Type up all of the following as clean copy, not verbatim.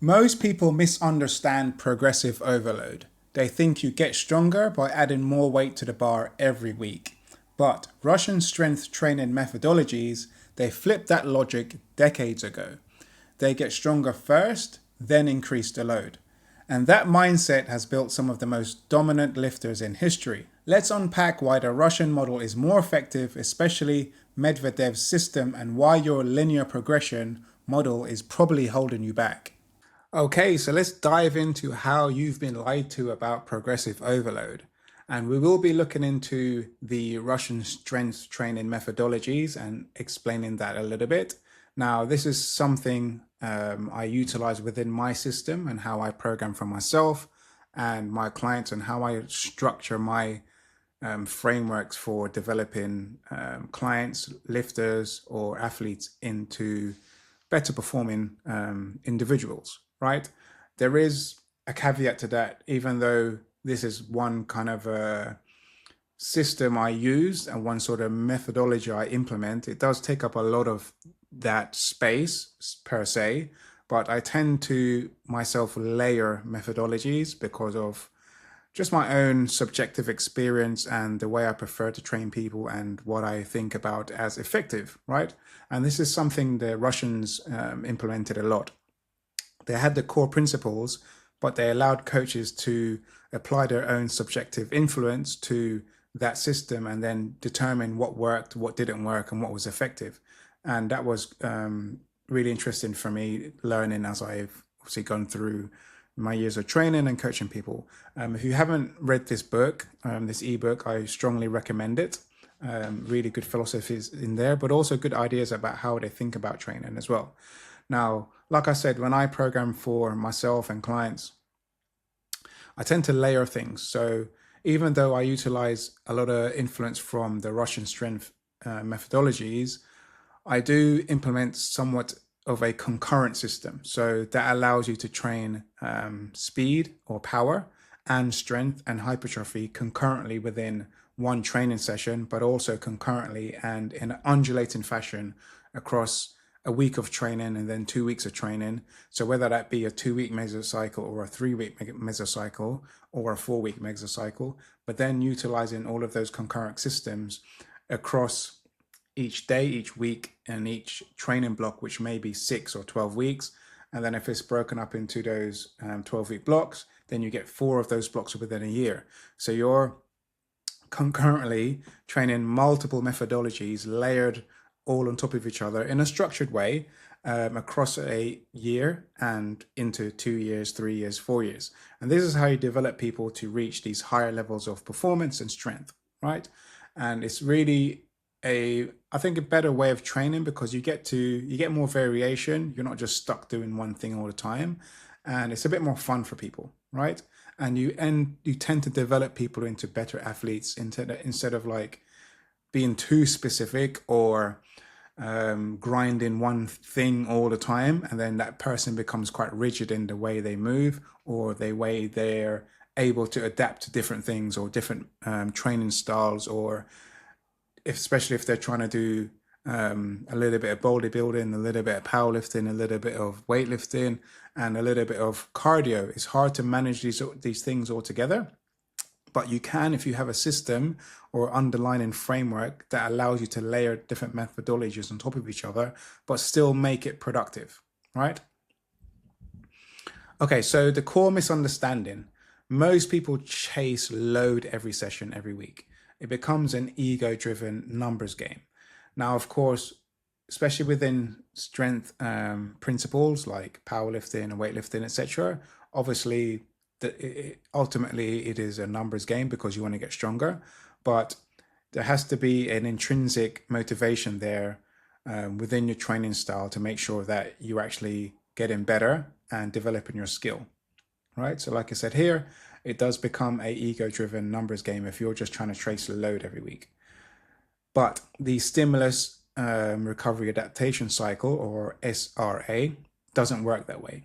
Most people misunderstand progressive overload. They think you get stronger by adding more weight to the bar every week. But Russian strength training methodologies, they flipped that logic decades ago. They get stronger first, then increase the load. And that mindset has built some of the most dominant lifters in history. Let's unpack why the Russian model is more effective, especially Medvedev's system, and why your linear progression model is probably holding you back. Okay, so let's dive into how you've been lied to about progressive overload. And we will be looking into the Russian strength training methodologies and explaining that a little bit. Now, this is something I utilize within my system and how I program for myself and my clients and how I structure my frameworks for developing clients, lifters, or athletes into better performing individuals, right? There is a caveat to that, even though this is one kind of a system I use and one sort of methodology I implement, it does take up a lot of that space per se, but I tend to myself layer methodologies because of just my own subjective experience and the way I prefer to train people and what I think about as effective, right? And this is something the Russians implemented a lot. They had the core principles, but they allowed coaches to apply their own subjective influence to that system and then determine what worked, what didn't work, and what was effective. And that was really interesting for me learning as I've obviously gone through my years of training and coaching people. If you haven't read this book, this ebook, I strongly recommend it. Really good philosophies in there, but also good ideas about how they think about training as well. Now, like I said, when I program for myself and clients, I tend to layer things. So even though I utilize a lot of influence from the Russian strength methodologies, I do implement somewhat of a concurrent system. So that allows you to train speed or power and strength and hypertrophy concurrently within one training session, but also concurrently and in an undulating fashion across a week of training and then 2 weeks of training. So whether that be a 2 week mesocycle or a 3 week mesocycle or a 4 week mesocycle, but then utilizing all of those concurrent systems across each day, each week, and each training block, which may be 6 or 12 weeks. And then if it's broken up into those 12-week blocks, then you get 4 of those blocks within a year. So you're concurrently training multiple methodologies layered all on top of each other in a structured way across a year and into 2 years, 3 years, 4 years. And this is how you develop people to reach these higher levels of performance and strength, right? And it's really I think a better way of training because you get more variation. You're not just stuck doing one thing all the time, and it's a bit more fun for people, right? And you tend to develop people into better athletes instead of like being too specific or grinding one thing all the time, and then that person becomes quite rigid in the way they move or the way they're able to adapt to different things or different training styles, or especially if they're trying to do a little bit of bodybuilding, a little bit of powerlifting, a little bit of weightlifting, and a little bit of cardio. It's hard to manage these things all together, but you can if you have a system or underlying framework that allows you to layer different methodologies on top of each other, but still make it productive, right? Okay, so the core misunderstanding. Most people chase load every session, every week. It becomes an ego-driven numbers game. Now, of course, especially within strength principles like powerlifting and weightlifting, etc., obviously, ultimately it is a numbers game because you want to get stronger, but there has to be an intrinsic motivation there within your training style to make sure that you're actually getting better and developing your skill, right? So like I said here, it does become a ego-driven numbers game if you're just trying to trace a load every week. But the stimulus recovery adaptation cycle, or SRA, doesn't work that way.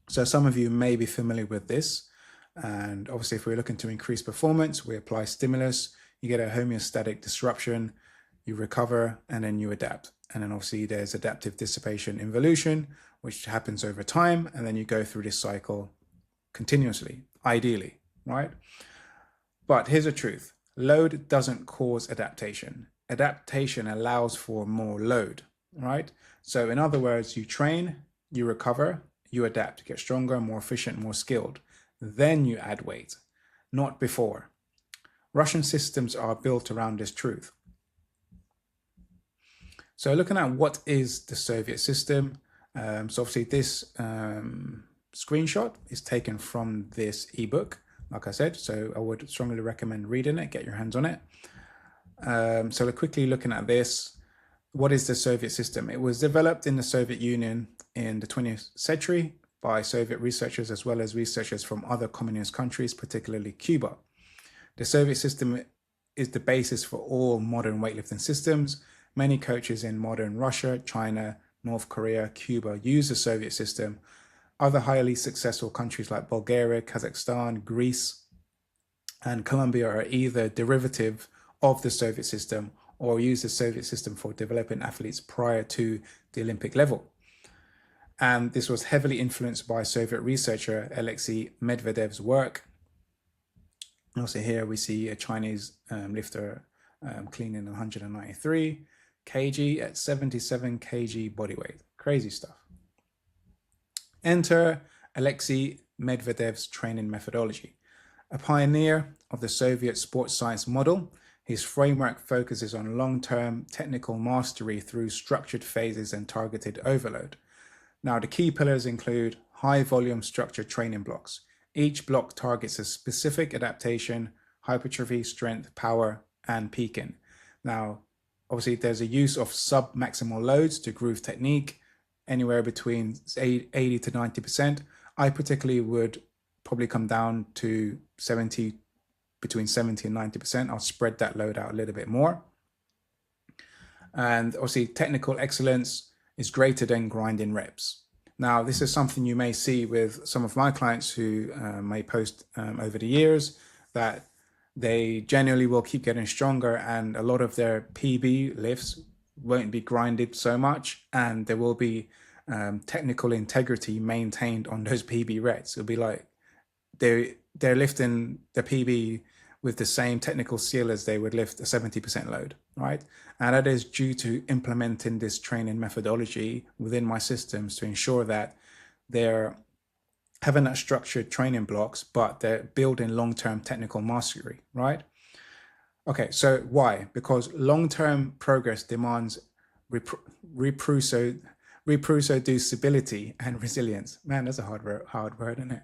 So some of you may be familiar with this. And obviously, if we're looking to increase performance, we apply stimulus, you get a homeostatic disruption, you recover, and then you adapt. And then obviously there's adaptive dissipation involution, which happens over time, and then you go through this cycle continuously, ideally, right? But here's the truth. Load doesn't cause adaptation. Adaptation allows for more load, right? So in other words, you train, you recover, you adapt, get stronger, more efficient, more skilled. Then you add weight, not before. Russian systems are built around this truth. So looking at what is the Soviet system, so obviously this screenshot is taken from this ebook, like I said, so I would strongly recommend reading it, get your hands on it. So we're quickly looking at this. What is the Soviet system? It was developed in the Soviet Union in the 20th century by Soviet researchers as well as researchers from other communist countries, particularly Cuba. The Soviet system is the basis for all modern weightlifting systems. Many coaches in modern Russia, China, North Korea, Cuba use the Soviet system. Other highly successful countries like Bulgaria, Kazakhstan, Greece, and Colombia are either derivative of the Soviet system or use the Soviet system for developing athletes prior to the Olympic level. And this was heavily influenced by Soviet researcher Alexi Medvedev's work. Also here we see a Chinese lifter cleaning 193 kg at 77 kg body weight. Crazy stuff. Enter Alexi Medvedev's training methodology. A pioneer of the Soviet sports science model, his framework focuses on long-term technical mastery through structured phases and targeted overload. Now, the key pillars include high-volume structured training blocks. Each block targets a specific adaptation, hypertrophy, strength, power, and peaking. Now, obviously, there's a use of sub-maximal loads to groove technique, anywhere between 80 to 90%. I particularly would probably come down to between 70 and 90%. I'll spread that load out a little bit more. And obviously, technical excellence is greater than grinding reps. Now, this is something you may see with some of my clients who may post over the years, that they generally will keep getting stronger and a lot of their PB lifts won't be grinded so much, and there will be technical integrity maintained on those PB reps. It'll be like they're lifting the PB with the same technical skill as they would lift a 70% load, right? And that is due to implementing this training methodology within my systems to ensure that they're having that structured training blocks, but they're building long-term technical mastery, right? Okay, so why? Because long-term progress demands reproducibility and resilience. Man, that's a hard word, isn't it?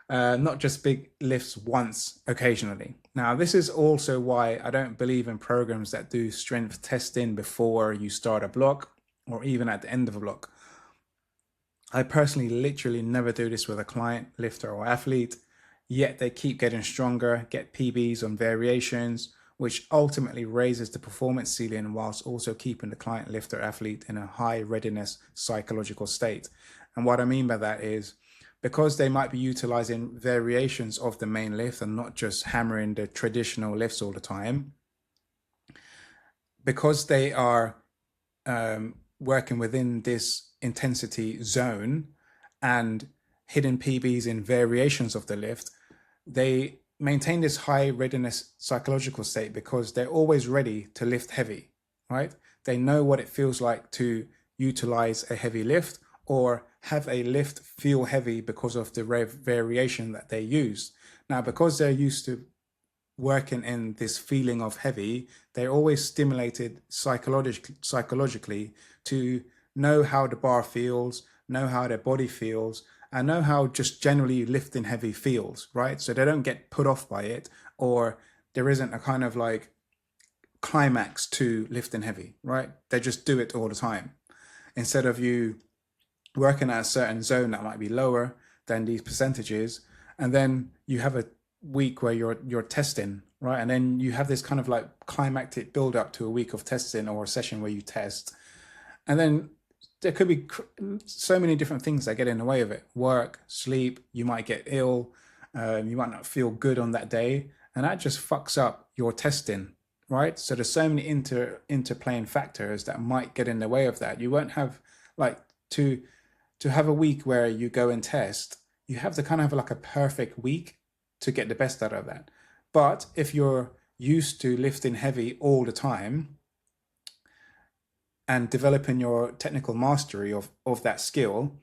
Not just big lifts once, occasionally. Now, this is also why I don't believe in programs that do strength testing before you start a block or even at the end of a block. I personally literally never do this with a client, lifter, or athlete, yet they keep getting stronger, get PBs on variations, which ultimately raises the performance ceiling whilst also keeping the client, lifter, athlete in a high readiness psychological state. And what I mean by that is, because they might be utilizing variations of the main lift and not just hammering the traditional lifts all the time, because they are working within this intensity zone and hitting PBs in variations of the lift, they maintain this high readiness psychological state because they're always ready to lift heavy, right? They know what it feels like to utilize a heavy lift or have a lift feel heavy because of the variation that they use. Now, because they're used to working in this feeling of heavy, they're always stimulated psychologically to know how the bar feels, know how their body feels, and know how just generally lifting heavy feels, right? So they don't get put off by it, or there isn't a kind of like climax to lifting heavy, right? They just do it all the time. Instead of you working at a certain zone that might be lower than these percentages, and then you have a week where you're testing, right? And then you have this kind of like climactic build up to a week of testing or a session where you test, and then there could be so many different things that get in the way of it. Work, sleep, you might get ill, you might not feel good on that day, and that just fucks up your testing, right? So there's so many interplaying factors that might get in the way of that. You won't have like to to have a week where you go and test, you have to kind of have like a perfect week to get the best out of that. But if you're used to lifting heavy all the time and developing your technical mastery of that skill,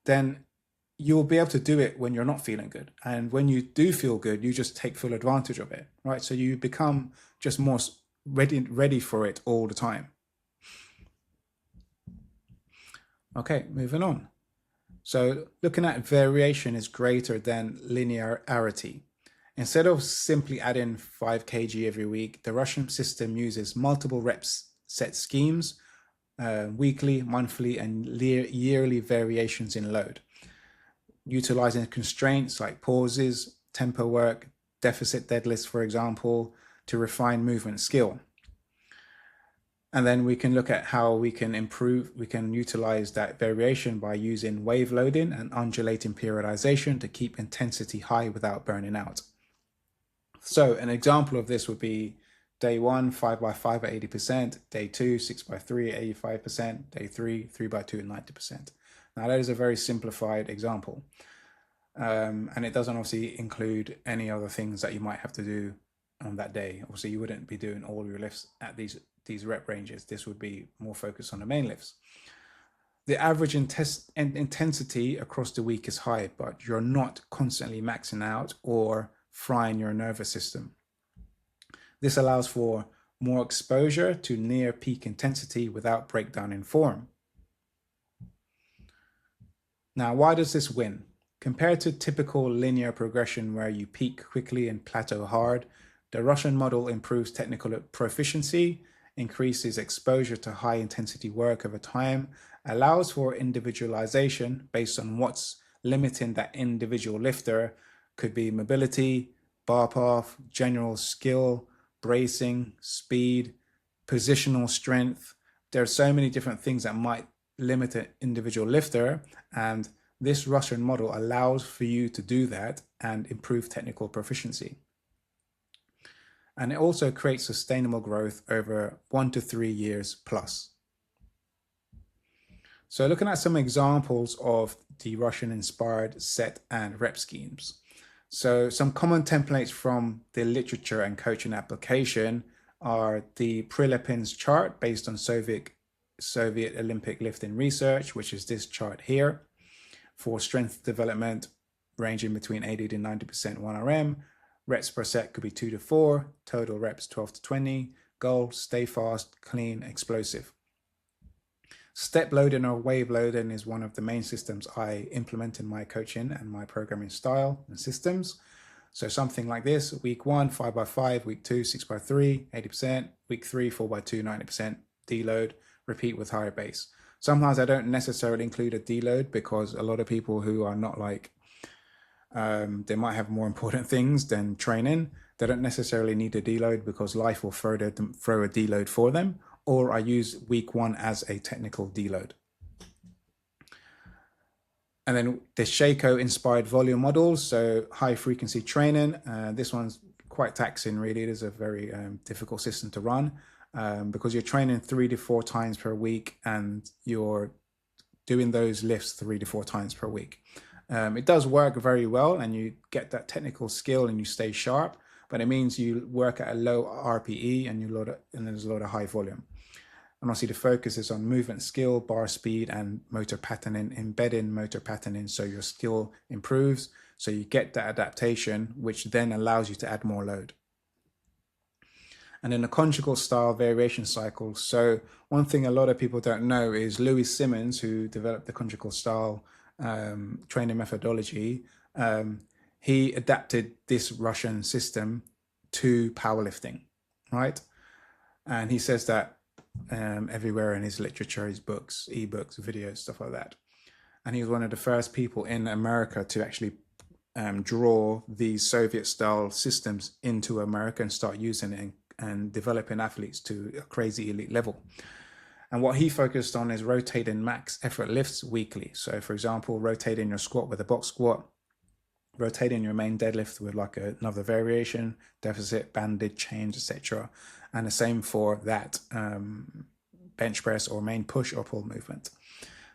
then you'll be able to do it when you're not feeling good. And when you do feel good, you just take full advantage of it, right? So you become just more ready for it all the time. Okay, moving on. So looking at variation is greater than linearity. Instead of simply adding 5 kg every week, the Russian system uses multiple reps set schemes, weekly, monthly, and yearly variations in load, utilizing constraints like pauses, tempo work, deficit deadlifts, for example, to refine movement skill. And then we can look at how we can utilize that variation by using wave loading and undulating periodization to keep intensity high without burning out. So an example of this would be day 1, 5x5 at 80%, day 2, 6x3 at 85%, day 3, 3x2 at 90%. Now that is a very simplified example. And it doesn't obviously include any other things that you might have to do on that day. Obviously you wouldn't be doing all your lifts at these rep ranges. This would be more focused on the main lifts. The average intensity across the week is high, but you're not constantly maxing out or frying your nervous system. This allows for more exposure to near peak intensity without breakdown in form. Now, why does this win? Compared to typical linear progression where you peak quickly and plateau hard, the Russian model improves technical proficiency, increases exposure to high intensity work over time, allows for individualization based on what's limiting that individual lifter. Could be mobility, bar path, general skill, bracing, speed, positional strength. There are so many different things that might limit an individual lifter, and this Russian model allows for you to do that and improve technical proficiency. And it also creates sustainable growth over 1 to 3 years plus. So looking at some examples of the Russian-inspired set and rep schemes. So some common templates from the literature and coaching application are the Prilepin's chart based on Soviet Olympic lifting research, which is this chart here, for strength development ranging between 80 to 90% 1RM. Reps per set could be 2 to 4, total reps 12 to 20, goal, stay fast, clean, explosive. Step loading or wave loading is one of the main systems I implement in my coaching and my programming style and systems. So something like this: week 1, 5x5, week 2, 6x3, 80%, week 3, 4x2, 90%, deload, repeat with higher base. Sometimes I don't necessarily include a deload because a lot of people who are not like, they might have more important things than training. They don't necessarily need a deload because life will throw a deload for them, or I use week 1 as a technical deload. And then the Shaco inspired volume models, so high frequency training. This one's quite taxing really. It is a very difficult system to run because you're training 3 to 4 times per week and you're doing those lifts 3 to 4 times per week. It does work very well and you get that technical skill and you stay sharp, but it means you work at a low RPE and there's a lot of high volume. And obviously the focus is on movement skill, bar speed, and motor patterning, embedding motor patterning so your skill improves, so you get that adaptation, which then allows you to add more load. And then the conjugal style variation cycle. So one thing a lot of people don't know is Louis Simmons, who developed the conjugal style training methodology, he adapted this Russian system to powerlifting, right? And he says that everywhere in his literature, his books, ebooks, videos, stuff like that. And he was one of the first people in America to actually draw these Soviet-style systems into America and start using it and developing athletes to a crazy elite level. And what he focused on is rotating max effort lifts weekly. So for example, rotating your squat with a box squat, rotating your main deadlift with like another variation, deficit, banded, change, etc. And the same for that bench press or main push or pull movement.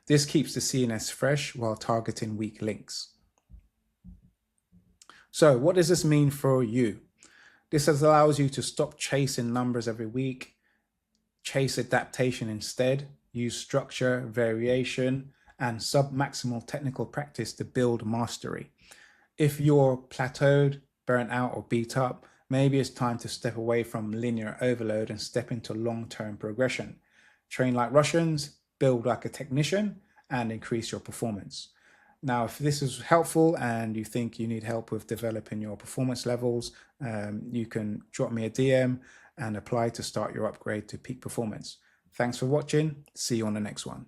This keeps the CNS fresh while targeting weak links. So what does this mean for you? This allows you to stop chasing numbers every week, chase adaptation instead, use structure, variation, and sub-maximal technical practice to build mastery. If you're plateaued, burnt out, or beat up, maybe it's time to step away from linear overload and step into long-term progression. Train like Russians, build like a technician, and increase your performance. Now, if this is helpful and you think you need help with developing your performance levels, you can drop me a DM and apply to start your upgrade to peak performance. Thanks for watching. See you on the next one.